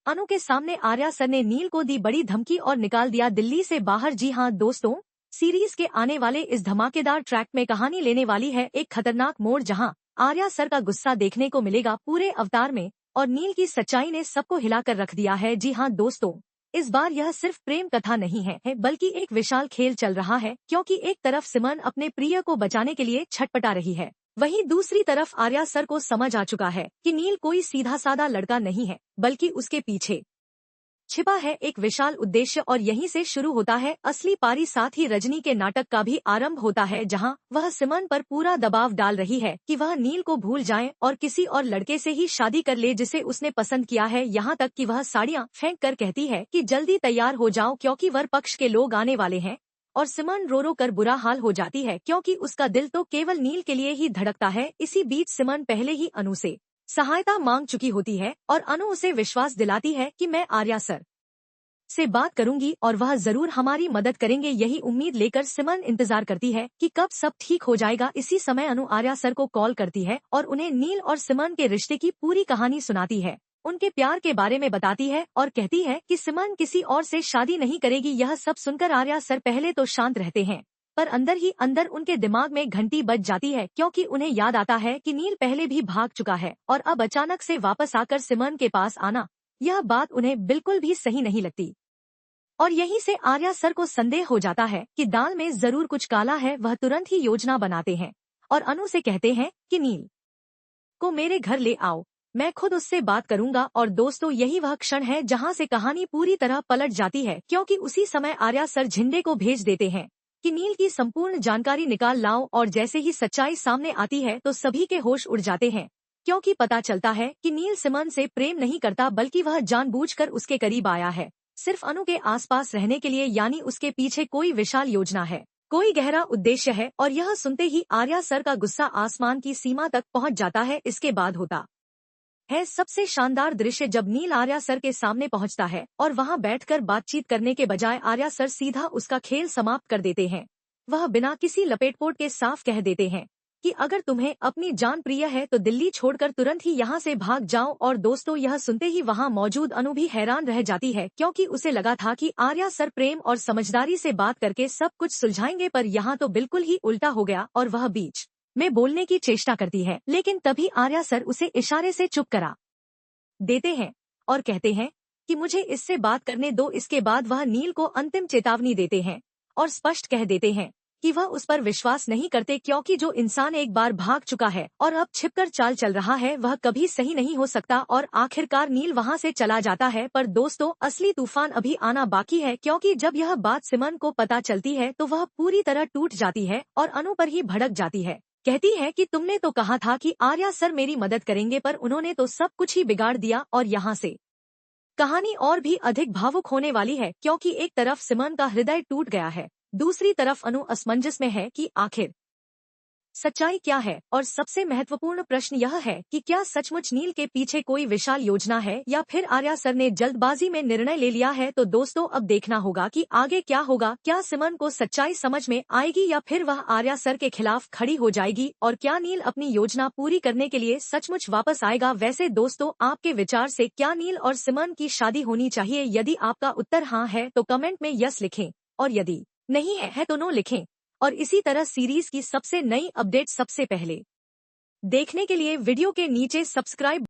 अनु के सामने आर्या सर ने नील को दी बड़ी धमकी और निकाल दिया दिल्ली से बाहर। जी हाँ दोस्तों, सीरीज के आने वाले इस धमाकेदार ट्रैक में कहानी लेने वाली है एक खतरनाक मोड़, जहां आर्या सर का गुस्सा देखने को मिलेगा पूरे अवतार में और नील की सच्चाई ने सबको हिलाकर रख दिया है। जी हाँ दोस्तों, इस बार यह सिर्फ प्रेम कथा नहीं है बल्कि एक विशाल खेल चल रहा है, क्योंकि एक तरफ सिमरन अपने प्रिय को बचाने के लिए छटपटा रही है, वहीं दूसरी तरफ आर्या सर को समझ आ चुका है कि नील कोई सीधा साधा लड़का नहीं है, बल्कि उसके पीछे छिपा है एक विशाल उद्देश्य। और यहीं से शुरू होता है असली पारी, साथ ही रजनी के नाटक का भी आरंभ होता है, जहां वह सिमरन पर पूरा दबाव डाल रही है कि वह नील को भूल जाए और किसी और लड़के से ही शादी कर ले जिसे उसने पसंद किया है। यहाँ तक कि वह साड़ियाँ फेंक कर कहती है कि जल्दी तैयार हो जाओ क्योंकि वर पक्ष के लोग आने वाले हैं। और सिमरन रो रो कर बुरा हाल हो जाती है, क्योंकि उसका दिल तो केवल नील के लिए ही धड़कता है। इसी बीच सिमरन पहले ही अनु से सहायता मांग चुकी होती है और अनु उसे विश्वास दिलाती है कि मैं आर्या सर से बात करूंगी और वह जरूर हमारी मदद करेंगे। यही उम्मीद लेकर सिमरन इंतजार करती है कि कब सब ठीक हो जाएगा। इसी समय अनु आर्या सर को कॉल करती है और उन्हें नील और सिमरन के रिश्ते की पूरी कहानी सुनाती है, उनके प्यार के बारे में बताती है और कहती है कि सिमरन किसी और से शादी नहीं करेगी। यह सब सुनकर आर्या सर पहले तो शांत रहते हैं, पर अंदर ही अंदर उनके दिमाग में घंटी बज जाती है, क्योंकि उन्हें याद आता है कि नील पहले भी भाग चुका है और अब अचानक से वापस आकर सिमरन के पास आना, यह बात उन्हें बिल्कुल भी सही नहीं लगती। और यहीं से आर्या सर को संदेह हो जाता है कि दाल में जरूर कुछ काला है। वह तुरंत ही योजना बनाते हैं और अनु से कहते हैं कि नील को मेरे घर ले आओ, मैं खुद उससे बात करूंगा। और दोस्तों, यही वह क्षण है जहां से कहानी पूरी तरह पलट जाती है, क्योंकि उसी समय आर्या सर झिंडे को भेज देते हैं कि नील की संपूर्ण जानकारी निकाल लाओ। और जैसे ही सच्चाई सामने आती है तो सभी के होश उड़ जाते हैं, क्योंकि पता चलता है कि नील सिमरन से प्रेम नहीं करता, बल्कि वह जानबूझकर उसके करीब आया है सिर्फ अनु के आसपास रहने के लिए। यानी उसके पीछे कोई विशाल योजना है, कोई गहरा उद्देश्य है। और यह सुनते ही आर्या सर का गुस्सा आसमान की सीमा तक पहुंच जाता है। इसके बाद होता है सबसे शानदार दृश्य, जब नील आर्या सर के सामने पहुंचता है और वहां बैठकर बातचीत करने के बजाय आर्या सर सीधा उसका खेल समाप्त कर देते हैं। वह बिना किसी लपेटपोट के साफ कह देते हैं कि अगर तुम्हें अपनी जान प्रिय है तो दिल्ली छोड़कर तुरंत ही यहाँ से भाग जाओ। और दोस्तों, यह सुनते ही वहाँ मौजूद अनु भी हैरान रह जाती है, क्योंकि उसे लगा था कि आर्या सर प्रेम और समझदारी से बात करके सब कुछ सुलझाएंगे, पर यहाँ तो बिल्कुल ही उल्टा हो गया। और वह बीच में बोलने की चेष्टा करती है, लेकिन तभी आर्या सर उसे इशारे से चुप करा देते हैं और कहते हैं कि मुझे इससे बात करने दो। इसके बाद वह नील को अंतिम चेतावनी देते हैं और स्पष्ट कह देते हैं कि वह उस पर विश्वास नहीं करते, क्योंकि जो इंसान एक बार भाग चुका है और अब छिपकर चाल चल रहा है वह कभी सही नहीं हो सकता। और आखिरकार नील वहां से चला जाता है। पर दोस्तों, असली तूफान अभी आना बाकी है, क्योंकि जब यह बात सिमरन को पता चलती है तो वह पूरी तरह टूट जाती है और अनु पर ही भड़क जाती है। कहती है कि तुमने तो कहा था कि आर्या सर मेरी मदद करेंगे, पर उन्होंने तो सब कुछ ही बिगाड़ दिया। और यहाँ से कहानी और भी अधिक भावुक होने वाली है, क्योंकि एक तरफ सिमरन का हृदय टूट गया है, दूसरी तरफ अनु असमंजस में है कि आखिर सच्चाई क्या है। और सबसे महत्वपूर्ण प्रश्न यह है कि क्या सचमुच नील के पीछे कोई विशाल योजना है या फिर आर्या सर ने जल्दबाजी में निर्णय ले लिया है। तो दोस्तों, अब देखना होगा कि आगे क्या होगा। क्या सिमरन को सच्चाई समझ में आएगी या फिर वह आर्या सर के खिलाफ खड़ी हो जाएगी, और क्या नील अपनी योजना पूरी करने के लिए सचमुच वापस आएगा। वैसे दोस्तों, आपके विचार से क्या नील और सिमरन की शादी होनी चाहिए? यदि आपका उत्तर हाँ है तो कमेंट में यस लिखें, और यदि नहीं है तो नो लिखें। और इसी तरह सीरीज की सबसे नई अपडेट सबसे पहले देखने के लिए वीडियो के नीचे सब्सक्राइब